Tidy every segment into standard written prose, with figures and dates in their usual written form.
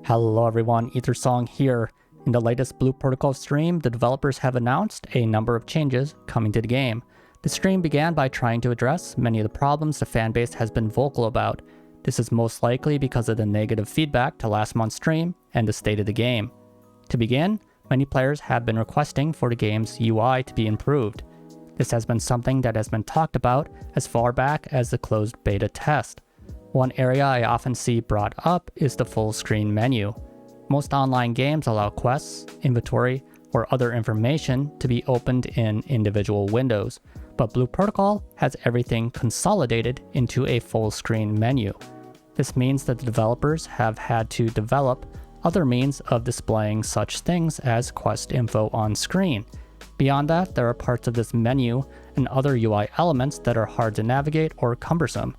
Hello everyone, EtherSong here. In the latest Blue Protocol stream, the developers have announced a number of changes coming to the game. The stream began by trying to address many of the problems the fanbase has been vocal about. This is most likely because of the negative feedback to last month's stream and the state of the game. To begin, many players have been requesting for the game's UI to be improved. This has been something that has been talked about as far back as the closed beta test. One area I often see brought up is the full screen menu. Most online games allow quests, inventory, or other information to be opened in individual windows, but Blue Protocol has everything consolidated into a full screen menu. This means that the developers have had to develop other means of displaying such things as quest info on screen. Beyond that, there are parts of this menu and other UI elements that are hard to navigate or cumbersome.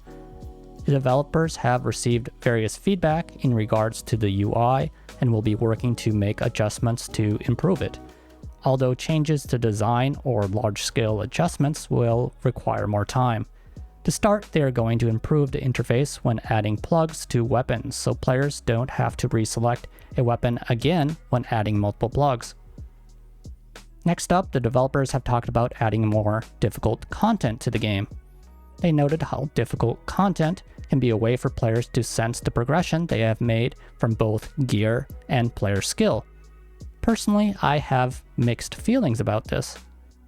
The developers have received various feedback in regards to the UI and will be working to make adjustments to improve it. Although changes to design or large-scale adjustments will require more time. To start, they are going to improve the interface when adding plugs to weapons, so players don't have to reselect a weapon again when adding multiple plugs. Next up, the developers have talked about adding more difficult content to the game. They noted how difficult content can be a way for players to sense the progression they have made from both gear and player skill. Personally, I have mixed feelings about this.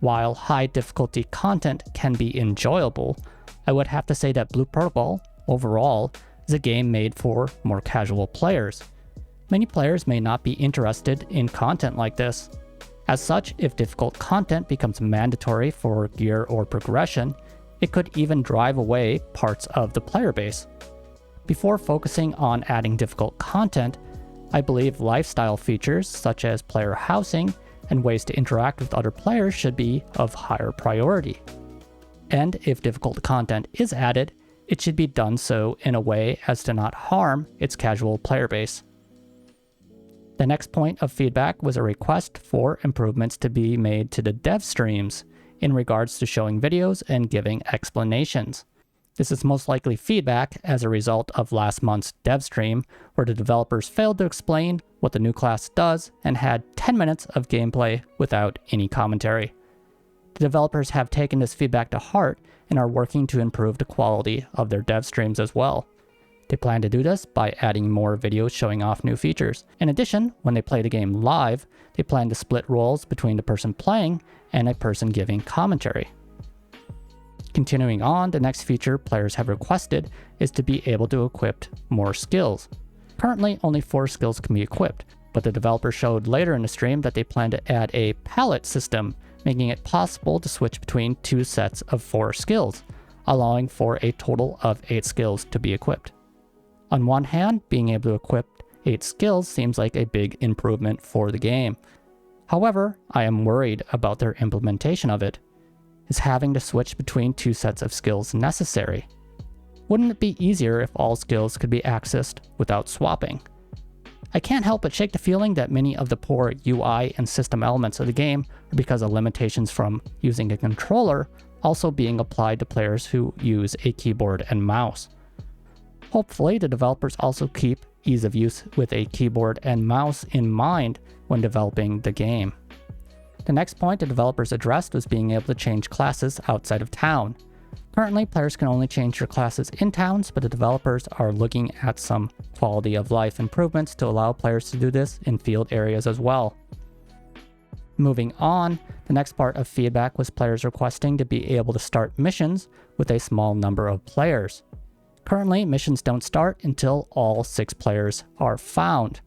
While high difficulty content can be enjoyable, I would have to say that Blue Protocol, overall, is a game made for more casual players. Many players may not be interested in content like this. As such, if difficult content becomes mandatory for gear or progression, it could even drive away parts of the player base. Before focusing on adding difficult content, I believe lifestyle features such as player housing and ways to interact with other players should be of higher priority. And if difficult content is added, it should be done so in a way as to not harm its casual player base. The next point of feedback was a request for improvements to be made to the dev streams in regards to showing videos and giving explanations. This is most likely feedback as a result of last month's dev stream, where the developers failed to explain what the new class does and had 10 minutes of gameplay without any commentary. The developers have taken this feedback to heart and are working to improve the quality of their dev streams as well. They plan to do this by adding more videos showing off new features. In addition, when they play the game live, they plan to split roles between the person playing and a person giving commentary. Continuing on, the next feature players have requested is to be able to equip more skills. Currently, only 4 skills can be equipped, but the developer showed later in the stream that they plan to add a palette system, making it possible to switch between 2 sets of 4 skills, allowing for a total of 8 skills to be equipped. On one hand, being able to equip 8 skills seems like a big improvement for the game. However, I am worried about their implementation of it. Is having to switch between 2 sets of skills necessary? Wouldn't it be easier if all skills could be accessed without swapping? I can't help but shake the feeling that many of the poor UI and system elements of the game are because of limitations from using a controller also being applied to players who use a keyboard and mouse. Hopefully, the developers also keep ease of use with a keyboard and mouse in mind when developing the game. The next point the developers addressed was being able to change classes outside of town. Currently, players can only change their classes in towns, but the developers are looking at some quality of life improvements to allow players to do this in field areas as well. Moving on, the next part of feedback was players requesting to be able to start missions with a small number of players. Currently, missions don't start until all 6 players are found,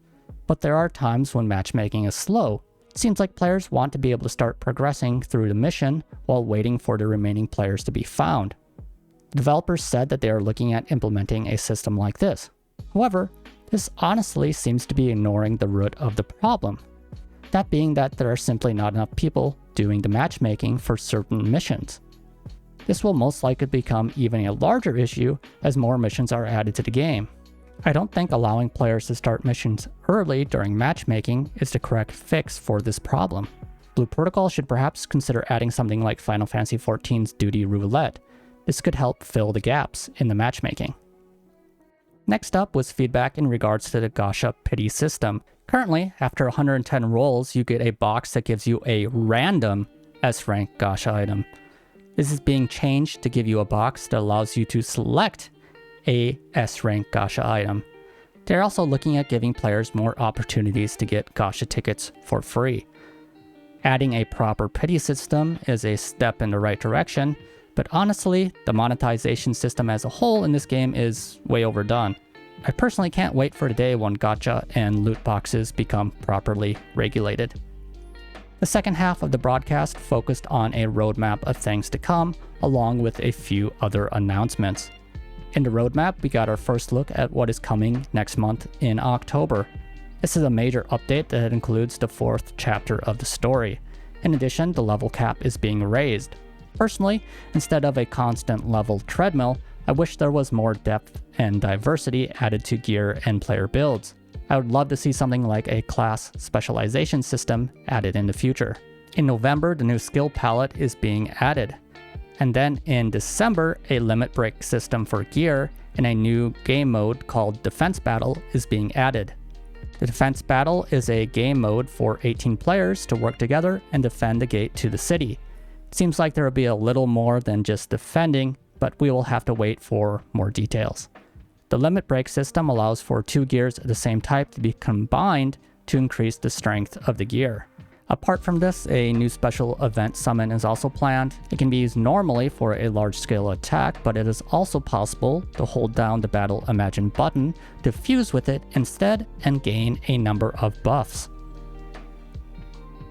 but there are times when matchmaking is slow. It seems like players want to be able to start progressing through the mission while waiting for the remaining players to be found. The developers said that they are looking at implementing a system like this. However, this honestly seems to be ignoring the root of the problem. That being that there are simply not enough people doing the matchmaking for certain missions. This will most likely become even a larger issue as more missions are added to the game. I don't think allowing players to start missions early during matchmaking is the correct fix for this problem. Blue Protocol should perhaps consider adding something like Final Fantasy XIV's Duty Roulette. This could help fill the gaps in the matchmaking. Next up was feedback in regards to the Gasha Pity system. Currently, after 110 rolls, you get a box that gives you a random S-rank Gasha item. This is being changed to give you a box that allows you to select a S-rank Gasha item. They're also looking at giving players more opportunities to get Gasha tickets for free. Adding a proper pity system is a step in the right direction, but honestly, the monetization system as a whole in this game is way overdone. I personally can't wait for the day when gacha and loot boxes become properly regulated. The second half of the broadcast focused on a roadmap of things to come, along with a few other announcements. In the roadmap, we got our first look at what is coming next month in October. This is a major update that includes the 4th chapter of the story. In addition, the level cap is being raised. Personally, instead of a constant level treadmill, I wish there was more depth and diversity added to gear and player builds. I would love to see something like a class specialization system added in the future. In November, the new skill palette is being added. And then in December, a limit break system for gear and a new game mode called Defense Battle is being added. The Defense Battle is a game mode for 18 players to work together and defend the gate to the city. It seems like there will be a little more than just defending, but we will have to wait for more details. The limit break system allows for 2 gears of the same type to be combined to increase the strength of the gear. Apart from this, a new special event summon is also planned. It can be used normally for a large-scale attack, but it is also possible to hold down the Battle Imagine button to fuse with it instead and gain a number of buffs.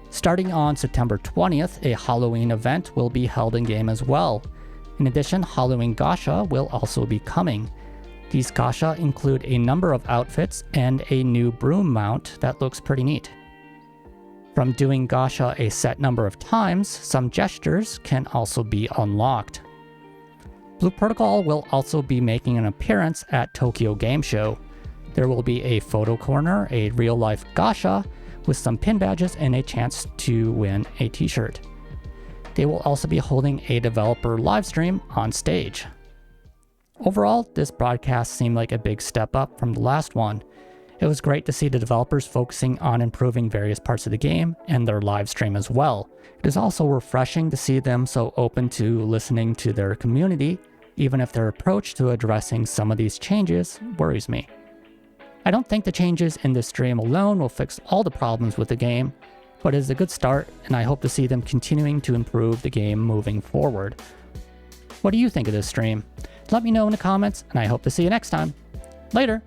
Starting on September 20th, a Halloween event will be held in-game as well. In addition, Halloween Gasha will also be coming. These Gasha include a number of outfits and a new broom mount that looks pretty neat. From doing Gasha a set number of times, some gestures can also be unlocked. Blue Protocol will also be making an appearance at Tokyo Game Show. There will be a photo corner, a real-life Gasha, with some pin badges and a chance to win a t-shirt. They will also be holding a developer livestream on stage. Overall, this broadcast seemed like a big step up from the last one. It was great to see the developers focusing on improving various parts of the game and their live stream as well. It is also refreshing to see them so open to listening to their community, even if their approach to addressing some of these changes worries me. I don't think the changes in this stream alone will fix all the problems with the game, but it is a good start, and I hope to see them continuing to improve the game moving forward. What do you think of this stream? Let me know in the comments, and I hope to see you next time. Later!